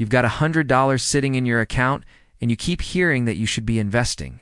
You've got $100 sitting in your account, and you keep hearing that you should be investing.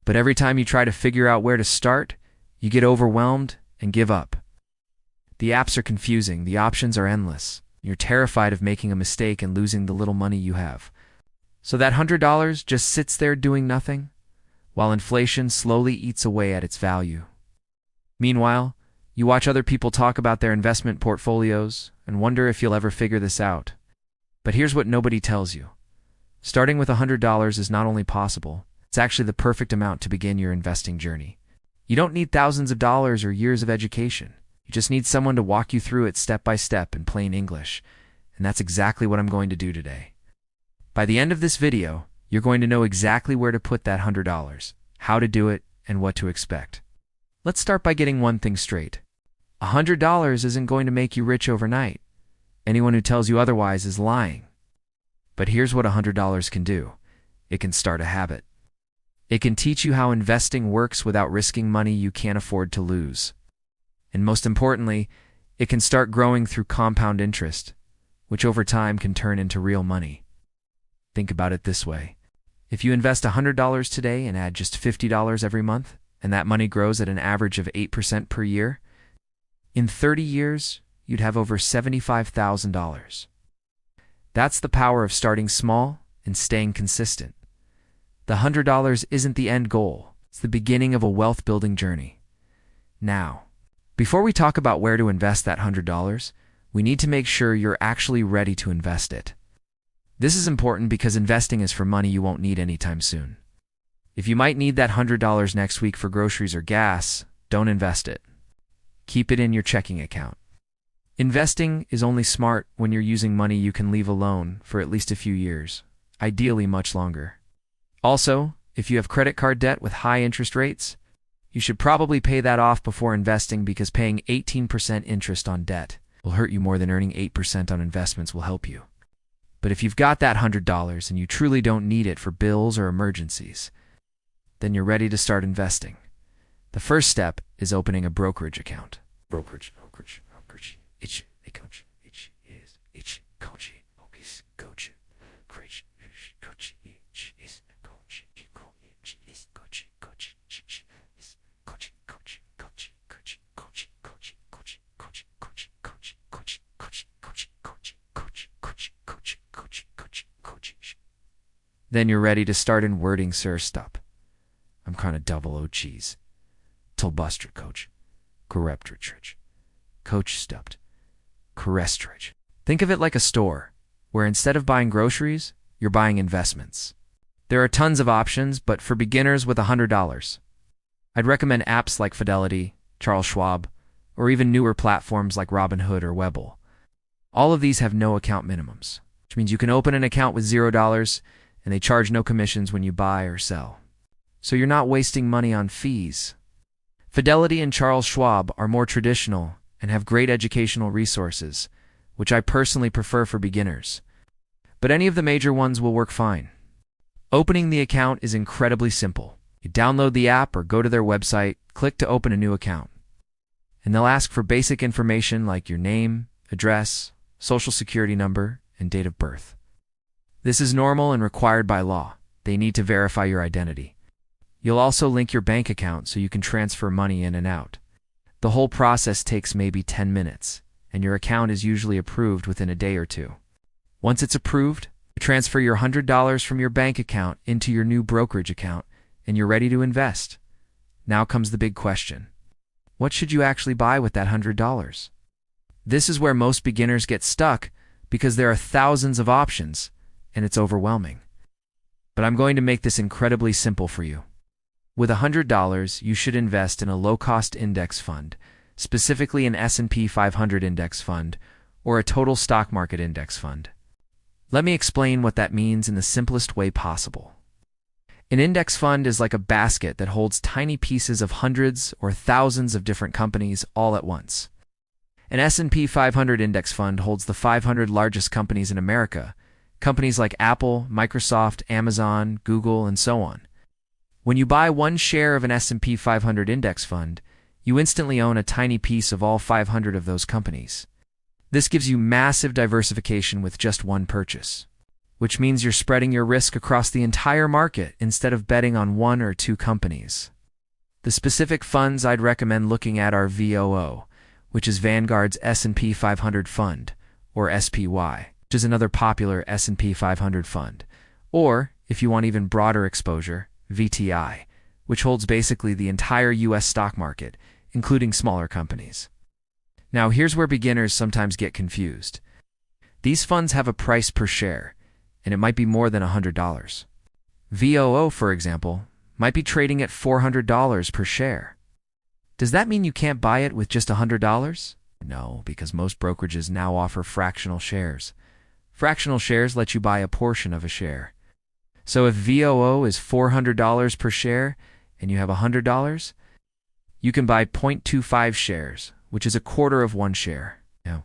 But every time you try to figure out where to start, you get overwhelmed and give up. The apps are confusing, the options are endless. You're terrified of making a mistake and losing the little money you have. So that $100 just sits there doing nothing, while inflation slowly eats away at its value. Meanwhile, you watch other people talk about their investment portfolios and wonder if you'll ever figure this out. But here's what nobody tells you. Starting with $100 is not only possible, it's actually the perfect amount to begin your investing journey. You don't need thousands of dollars or years of education. You just need someone to walk you through it step by step in plain English. And that's exactly what I'm going to do today. By the end of this video, you're going to know exactly where to put that $100, how to do it, and what to expect. Let's start by getting one thing straight. $100 isn't going to make you rich overnight. Anyone who tells you otherwise is lying. But here's what $100 can do. It can start a habit. It can teach you how investing works without risking money you can't afford to lose. And most importantly, it can start growing through compound interest, which over time can turn into real money. Think about it this way. If you invest $100 today and add just $50 every month, and that money grows at an average of 8% per year, in 30 years, you'd have over $75,000. That's the power of starting small and staying consistent. The $100 isn't the end goal. It's the beginning of a wealth-building journey. Now, before we talk about where to invest that $100, we need to make sure you're actually ready to invest it. This is important because investing is for money you won't need anytime soon. If you might need that $100 next week for groceries or gas, don't invest it. Keep it in your checking account. Investing is only smart when you're using money you can leave alone for at least a few years, ideally much longer. Also, if you have credit card debt with high interest rates, you should probably pay that off before investing because paying 18% interest on debt will hurt you more than earning 8% on investments will help you. But if you've got that $100 and you truly don't need it for bills or emergencies, then you're ready to start investing. The first step is opening a brokerage account. Brokerage. Then you're ready to start in wording, sir. Stop. I'm kind of double O cheese. Tilbuster coach. Correptridge. Coach stupped. Correstridge. Think of it like a store, where instead of buying groceries, you're buying investments. There are tons of options, but for beginners with $100, I'd recommend apps like Fidelity, Charles Schwab, or even newer platforms like Robinhood or Webull. All of these have no account minimums, which means you can open an account with $0 and they charge no commissions when you buy or sell. So you're not wasting money on fees. Fidelity and Charles Schwab are more traditional and have great educational resources, which I personally prefer for beginners. But any of the major ones will work fine. Opening the account is incredibly simple. You download the app or go to their website, click to open a new account. And they'll ask for basic information like your name, address, social security number, and date of birth. This is normal and required by law. They need to verify your identity. You'll also link your bank account so you can transfer money in and out. The whole process takes maybe 10 minutes, and your account is usually approved within a day or two. Once it's approved, you transfer your $100 from your bank account into your new brokerage account, and you're ready to invest. Now comes the big question. What should you actually buy with that $100? This is where most beginners get stuck because there are thousands of options, and it's overwhelming. But I'm going to make this incredibly simple for you. With $100, you should invest in a low-cost index fund, specifically an S&P 500 index fund or a total stock market index fund. Let me explain what that means in the simplest way possible. An index fund is like a basket that holds tiny pieces of hundreds or thousands of different companies all at once. An S&P 500 index fund holds the 500 largest companies in America, companies like Apple, Microsoft, Amazon, Google, and so on. When you buy one share of an S&P 500 index fund, you instantly own a tiny piece of all 500 of those companies. This gives you massive diversification with just one purchase. which means you're spreading your risk across the entire market instead of betting on one or two companies. The specific funds I'd recommend looking at are VOO, which is Vanguard's S&P 500 fund, or SPY, which is another popular S&P 500 fund, or, if you want even broader exposure, VTI, which holds basically the entire US stock market, including smaller companies. Now, here's where beginners sometimes get confused. These funds have a price per share, and it might be more than $100. VOO, for example, might be trading at $400 per share. Does that mean you can't buy it with just $100? No, because most brokerages now offer fractional shares. Fractional shares let you buy a portion of a share. So if VOO is $400 per share and you have $100, you can buy 0.25 shares, which is a quarter of one share. Now,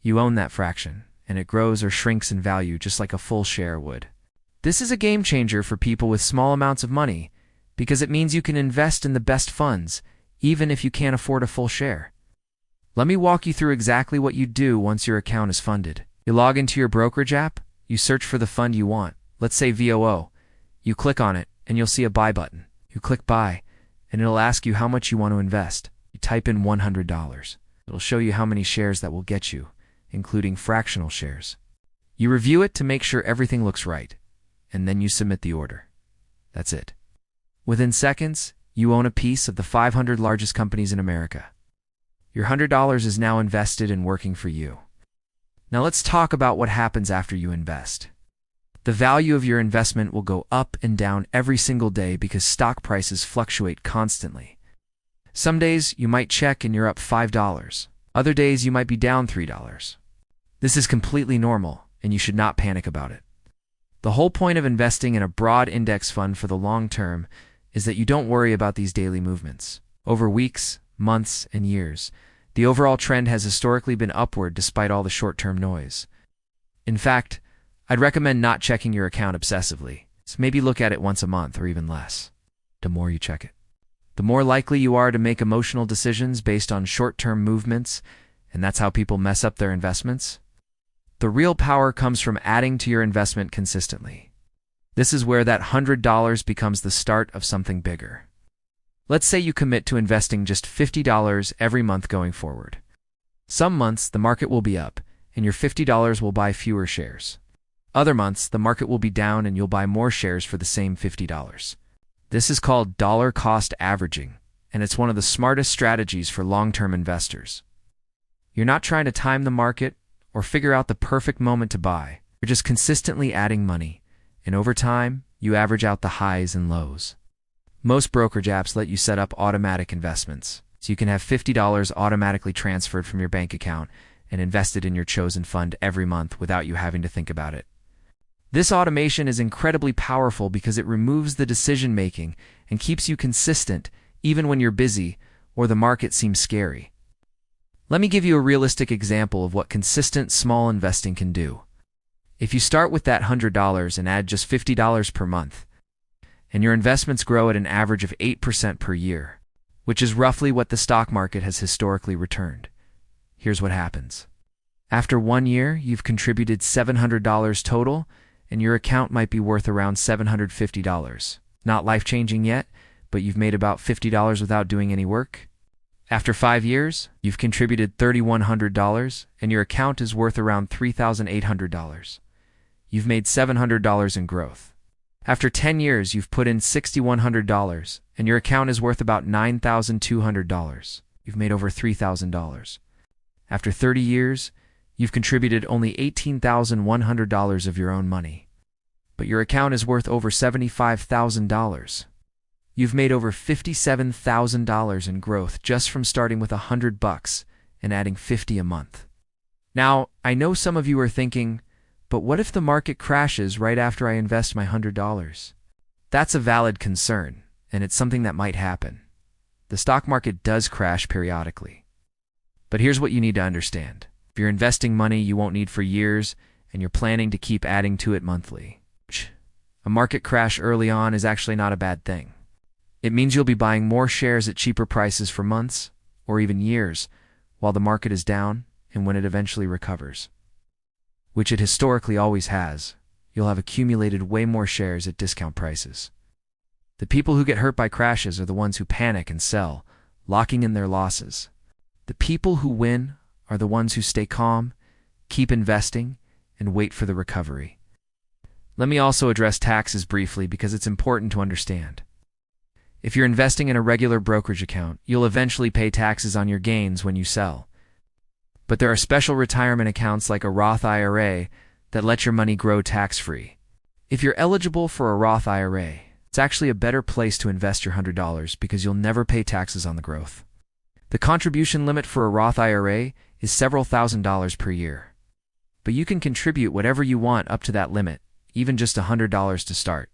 you own that fraction, and it grows or shrinks in value just like a full share would. This is a game changer for people with small amounts of money because it means you can invest in the best funds, even if you can't afford a full share. Let me walk you through exactly what you do once your account is funded. You log into your brokerage app, you search for the fund you want, let's say VOO. You click on it, and you'll see a buy button. You click buy, and it'll ask you how much you want to invest. You type in $100. It'll show you how many shares that will get you, including fractional shares. You review it to make sure everything looks right, and then you submit the order. That's it. Within seconds, you own a piece of the 500 largest companies in America. Your $100 is now invested and working for you. Now let's talk about what happens after you invest. The value of your investment will go up and down every single day because stock prices fluctuate constantly. Some days you might check and you're up $5. Other days you might be down $3. This is completely normal, and you should not panic about it. The whole point of investing in a broad index fund for the long term is that you don't worry about these daily movements. Over weeks, months, and years, the overall trend has historically been upward despite all the short-term noise. In fact, I'd recommend not checking your account obsessively. So maybe look at it once a month or even less. The more you check it, the more likely you are to make emotional decisions based on short-term movements, and that's how people mess up their investments. The real power comes from adding to your investment consistently. This is where that $100 becomes the start of something bigger. Let's say you commit to investing just $50 every month going forward. Some months, the market will be up, and your $50 will buy fewer shares. Other months, the market will be down and you'll buy more shares for the same $50. This is called dollar cost averaging, and it's one of the smartest strategies for long-term investors. You're not trying to time the market or figure out the perfect moment to buy. You're just consistently adding money, and over time, you average out the highs and lows. Most brokerage apps let you set up automatic investments, so you can have $50 automatically transferred from your bank account and invested in your chosen fund every month without you having to think about it. This automation is incredibly powerful because it removes the decision-making and keeps you consistent even when you're busy or the market seems scary. Let me give you a realistic example of what consistent small investing can do. If you start with that $100 and add just $50 per month, and your investments grow at an average of 8% per year, which is roughly what the stock market has historically returned, here's what happens. After 1 year, you've contributed $700 total, and your account might be worth around $750. Not life-changing yet, but you've made about $50 without doing any work. After 5 years, you've contributed $3,100, and your account is worth around $3,800. You've made $700 in growth. After 10 years, you've put in $6,100, and your account is worth about $9,200. You've made over $3,000. After 30 years, you've contributed only $18,100 of your own money, but your account is worth over $75,000. You've made over $57,000 in growth just from starting with $100 and adding $50 a month. Now, I know some of you are thinking, but what if the market crashes right after I invest my $100? That's a valid concern, and it's something that might happen. The stock market does crash periodically. But here's what you need to understand. If you're investing money you won't need for years, and you're planning to keep adding to it monthly, a market crash early on is actually not a bad thing. It means you'll be buying more shares at cheaper prices for months, or even years, while the market is down and when it eventually recovers, which it historically always has. you'll have accumulated way more shares at discount prices. The people who get hurt by crashes are the ones who panic and sell, locking in their losses. The people who win are the ones who stay calm, keep investing, and wait for the recovery. Let me also address taxes briefly because it's important to understand. If you're investing in a regular brokerage account, you'll eventually pay taxes on your gains when you sell. But there are special retirement accounts like a Roth IRA that let your money grow tax-free. If you're eligible for a Roth IRA, it's actually a better place to invest your $100 because you'll never pay taxes on the growth. The contribution limit for a Roth IRA is several $1,000s per year. But you can contribute whatever you want up to that limit, even just $100 to start.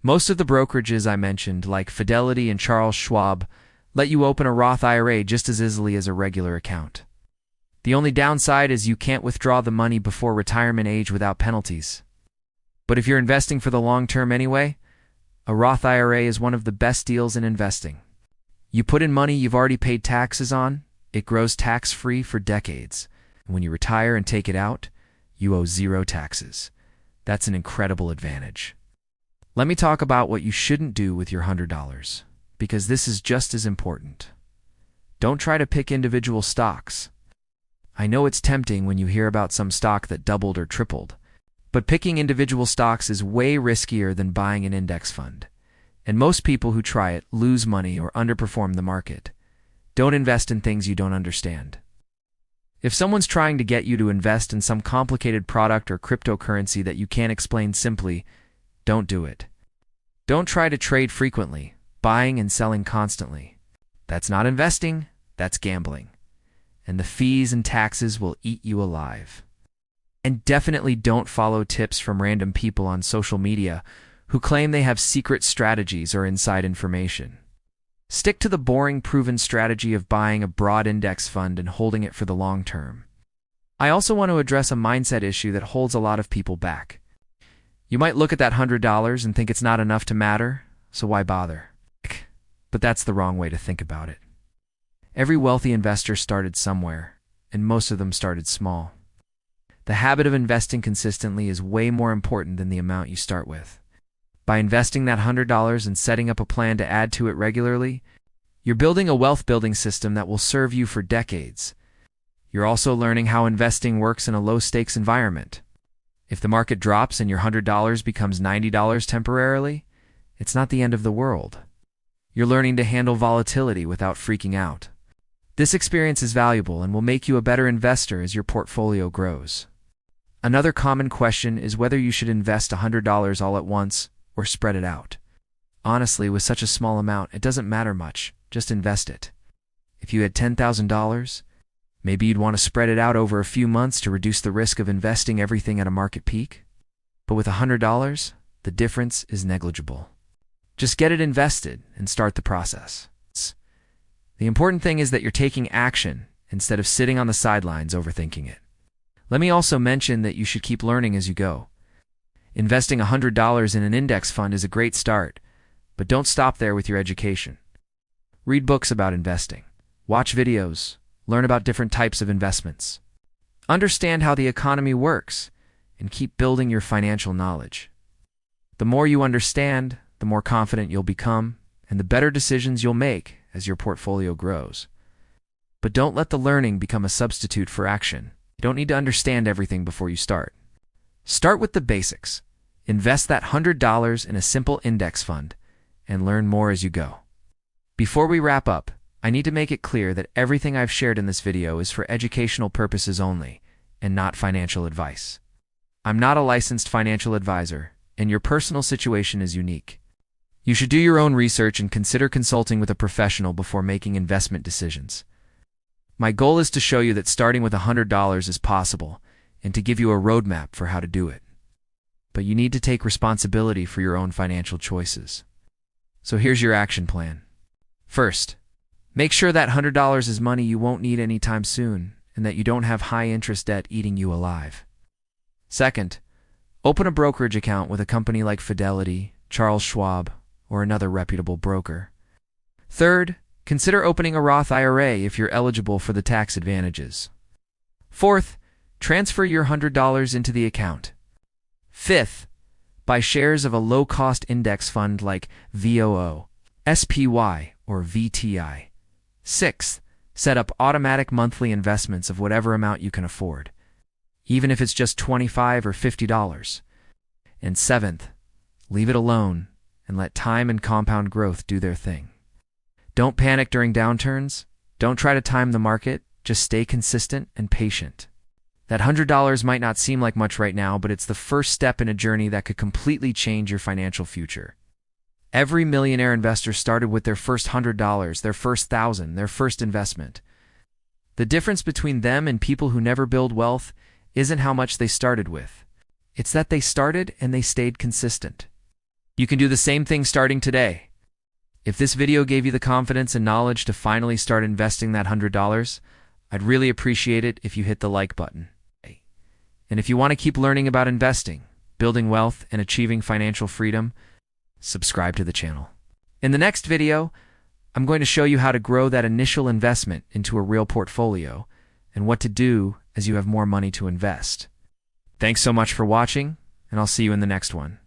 Most of the brokerages I mentioned, like Fidelity and Charles Schwab, let you open a Roth IRA just as easily as a regular account. The only downside is you can't withdraw the money before retirement age without penalties. But if you're investing for the long term anyway, a Roth IRA is one of the best deals in investing. You put in money you've already paid taxes on, it grows tax-free for decades. And when you retire and take it out, you owe zero taxes. That's an incredible advantage. Let me talk about what you shouldn't do with your $100, because this is just as important. Don't try to pick individual stocks. I know it's tempting when you hear about some stock that doubled or tripled, but picking individual stocks is way riskier than buying an index fund. And most people who try it lose money or underperform the market. Don't invest in things you don't understand. If someone's trying to get you to invest in some complicated product or cryptocurrency that you can't explain simply, don't do it. Don't try to trade frequently, buying and selling constantly. That's not investing, that's gambling. And the fees and taxes will eat you alive. And definitely don't follow tips from random people on social media who claim they have secret strategies or inside information. Stick to the boring, proven strategy of buying a broad index fund and holding it for the long term. I also want to address a mindset issue that holds a lot of people back. You might look at that $100 and think it's not enough to matter, so why bother? But that's the wrong way to think about it. Every wealthy investor started somewhere, and most of them started small. The habit of investing consistently is way more important than the amount you start with. By investing that $100 and setting up a plan to add to it regularly, you're building a wealth-building system that will serve you for decades. You're also learning how investing works in a low-stakes environment. If the market drops and your $100 becomes $90 temporarily, it's not the end of the world. You're learning to handle volatility without freaking out. This experience is valuable and will make you a better investor as your portfolio grows. Another common question is whether you should invest $100 all at once or spread it out. Honestly, with such a small amount, it doesn't matter much. Just invest it. If you had $10,000, maybe you'd want to spread it out over a few months to reduce the risk of investing everything at a market peak. But with $100, the difference is negligible. Just get it invested and start the process. The important thing is that you're taking action instead of sitting on the sidelines overthinking it. Let me also mention that you should keep learning as you go. Investing $100 in an index fund is a great start, but don't stop there with your education. Read books about investing, watch videos, learn about different types of investments. Understand how the economy works, and keep building your financial knowledge. The more you understand, the more confident you'll become, and the better decisions you'll make as your portfolio grows. But don't let the learning become a substitute for action. You don't need to understand everything before you start. Start with the basics. Invest that $100 in a simple index fund and learn more as you go. Before we wrap up, I need to make it clear that everything I've shared in this video is for educational purposes only and not financial advice. I'm not a licensed financial advisor, and your personal situation is unique. You should do your own research and consider consulting with a professional before making investment decisions. My goal is to show you that starting with $100 is possible and to give you a roadmap for how to do it. But you need to take responsibility for your own financial choices. So here's your action plan. First, make sure that $100 is money you won't need anytime soon and that you don't have high-interest debt eating you alive. Second, open a brokerage account with a company like Fidelity, Charles Schwab, or another reputable broker. Third, consider opening a Roth IRA if you're eligible for the tax advantages. Fourth, transfer your $100 into the account. Fifth, Buy shares of a low-cost index fund like VOO, SPY, or VTI. 6th, set up automatic monthly investments of whatever amount you can afford, even if it's just $25 or $50. And 7th, leave it alone and let time and compound growth do their thing. Don't panic during downturns. Don't try to time the market. Just stay consistent and patient. That $100 might not seem like much right now, but it's the first step in a journey that could completely change your financial future. Every millionaire investor started with their first $100, their first $1,000, their first investment. The difference between them and people who never build wealth isn't how much they started with. It's that they started and they stayed consistent. You can do the same thing starting today. If this video gave you the confidence and knowledge to finally start investing that $100, I'd really appreciate it if you hit the like button. And if you want to keep learning about investing, building wealth, and achieving financial freedom, subscribe to the channel. In the next video, I'm going to show you how to grow that initial investment into a real portfolio and what to do as you have more money to invest. Thanks so much for watching, and I'll see you in the next one.